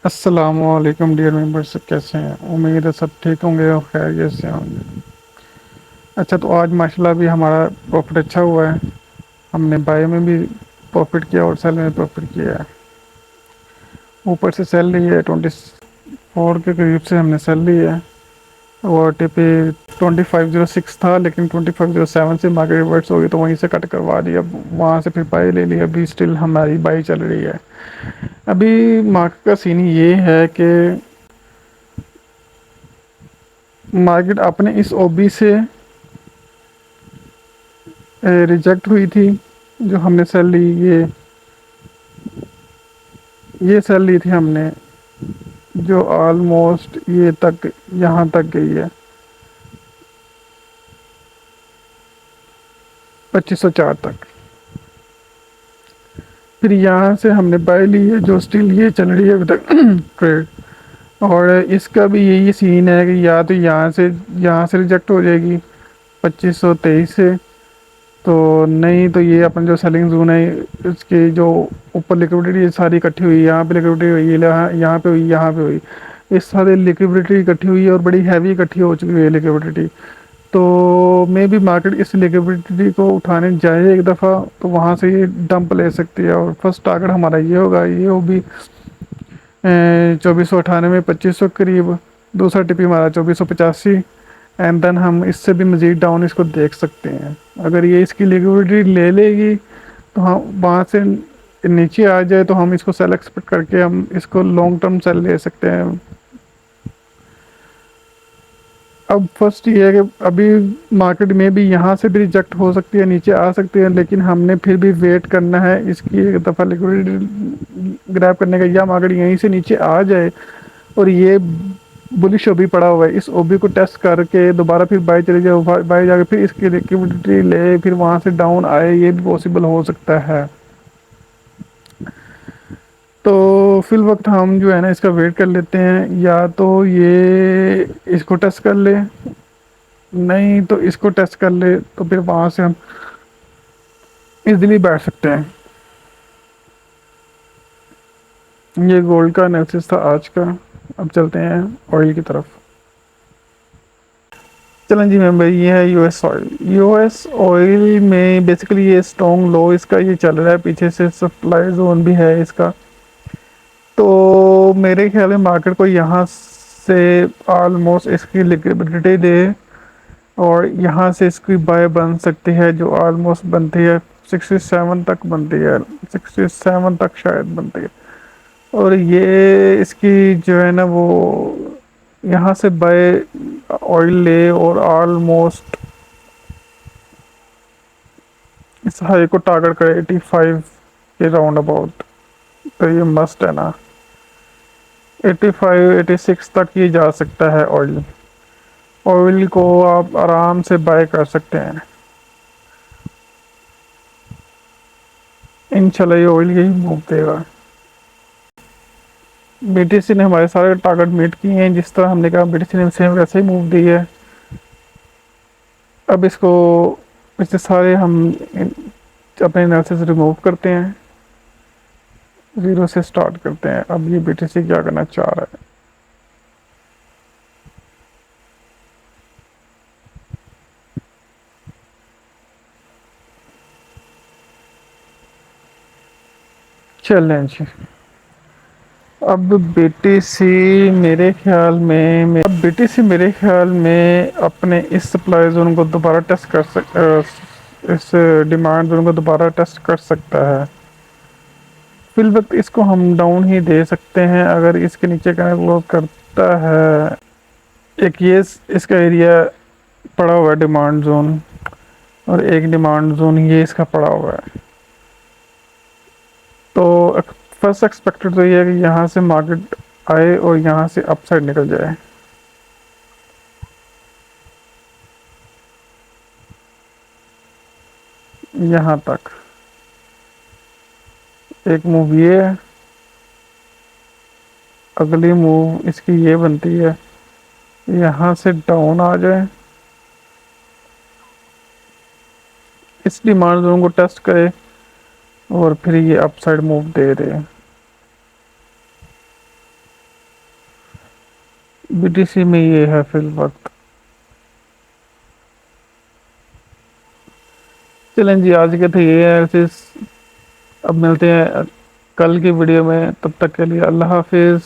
अस्सलामुअलैकुम dear members, कैसे हैं? उम्मीद है सब ठीक होंगे और खैरियत से होंगे। अच्छा, तो आज माशाल्लाह भी हमारा प्रॉफिट अच्छा हुआ है। हमने बाय में भी प्रॉफिट किया और सेल में भी प्रॉफिट किया है। ऊपर से सेल ली है 24 के करीब से हमने सेल ली है और टीपी 2506 था, लेकिन 2507 से मार्केट रिवर्स हो गई तो वहीं से कट करवा दी। अब वहाँ से फिर बाई ले ली। अभी स्टिल हमारी बाई चल रही है। अभी मार्केट का सीन ये है कि मार्केट अपने इस ओबी से रिजेक्ट हुई थी। जो हमने सेल ली, ये सेल ली थी हमने, जो ऑलमोस्ट ये तक यहाँ तक गई है 2504 तक। फिर यहाँ से हमने बाय ली है, जो स्टिल ये चल रही है अभी तक ट्रेड। और इसका भी यही सीन है कि या तो यहाँ से रिजेक्ट हो जाएगी 2523 से, तो नहीं तो ये अपन जो सेलिंग जोन है इसकी जो ऊपर लिक्विडिटी सारी इकट्ठी हुई, यहाँ पे लिक्विडिटी हुई, यहाँ पे हुई, यहाँ पे हुई, इस सारी लिक्विडिटी इकट्ठी हुई है और बड़ी हैवी इकट्ठी हो चुकी है लिक्विडिटी। तो मे भी मार्केट इस लिक्विडिटी को उठाने जाए एक दफ़ा, तो वहाँ से ये डंप ले सकती है। और फर्स्ट टारगेट हमारा ये होगा, ये हो भी 2498 2500 करीब। दूसरा टिपी हमारा 2485। एंड देन हम इससे भी मज़ीद डाउन इसको देख सकते हैं। अगर ये इसकी लिक्विडिटी ले लेगी तो हम वहाँ से नीचे आ जाए तो हम इसको सेल एक्सपेक्ट करके हम इसको लॉन्ग टर्म सेल ले सकते हैं। अब फर्स्ट ये है कि अभी मार्केट में भी यहाँ से भी रिजेक्ट हो सकती है, नीचे आ सकती है, लेकिन हमने फिर भी वेट करना है इसकी एक दफ़ा लिक्विडिटी ग्रैब करने का, या मार्केट यहीं से नीचे आ जाए और ये बुलिश ओबी पड़ा हुआ है, इस ओबी को टेस्ट करके दोबारा फिर बाय चले जाए, बाय जाके फिर इसकी लिक्विडिटी ले फिर वहाँ से डाउन आए, ये भी पॉसिबल हो सकता है। तो फिल वक्त हम जो है ना इसका वेट कर लेते हैं, या तो ये इसको टेस्ट कर ले, नहीं तो इसको टेस्ट कर ले, तो फिर वहाँ से हम इजीली बैठ सकते हैं। ये गोल्ड का एनालिसिस था आज का। अब चलते हैं ऑयल की तरफ। चलें जी मैम भाई, ये है यूएस ऑयल। यूएस ऑयल में बेसिकली ये स्ट्रॉन्ग लो इसका ये चल रहा है, पीछे से सप्लाई जोन भी है इसका। तो मेरे ख्याल में मार्केट को यहाँ से ऑलमोस्ट इसकी लिक्विडिटी दे और यहाँ से इसकी बाय बन सकती है, जो ऑलमोस्ट बनती है 67 तक बनती है, 67 तक शायद बनती है। और ये इसकी जो है ना वो यहाँ से बाय ऑयल ले और ऑलमोस्ट इस हाई को टारगेट करे 85 के राउंड अबाउट। तो ये मस्ट है ना, 85 86 तक ये जा सकता है। ऑयल ऑयल को आप आराम से बाय कर सकते हैं। इंशाल्लाह ये ऑयल यही मूव देगा। बीटीसी ने हमारे सारे टारगेट मीट किए हैं, जिस तरह हमने कहा बीटीसी ने सेम वैसे ही मूव दी है। अब इसको इससे सारे हम अपने एनालिसिस रिमूव करते हैं, ज़ीरो से स्टार्ट करते हैं। अब ये बीटीसी क्या करना चाह रहा है। चलें जी। अब बीटीसी मेरे ख्याल में अब बीटीसी मेरे ख्याल में अपने इस सप्लाई जोन को दोबारा टेस्ट कर इस डिमांड जोन को दोबारा टेस्ट कर सकता है। फिल वक्त इसको हम डाउन ही दे सकते हैं अगर इसके नीचे का क्लोज करता है। एक ये इसका एरिया पड़ा हुआ है डिमांड जोन, और एक डिमांड जोन ये इसका पड़ा हुआ है। तो फर्स्ट एक्सपेक्टेड तो ये है कि यहाँ से मार्केट आए और यहाँ से अपसाइड निकल जाए। यहाँ तक एक मूव ये है, अगली मूव इसकी ये बनती है, यहाँ से डाउन आ जाए, इस डिमांड जोन को टेस्ट करे और फिर ये अपसाइड मूव दे दे। बीटीसी में ये है फिल वक्त। चलें जी, आज के थे ये है अब मिलते हैं कल की वीडियो में, तब तक के लिए अल्लाह हाफिज़।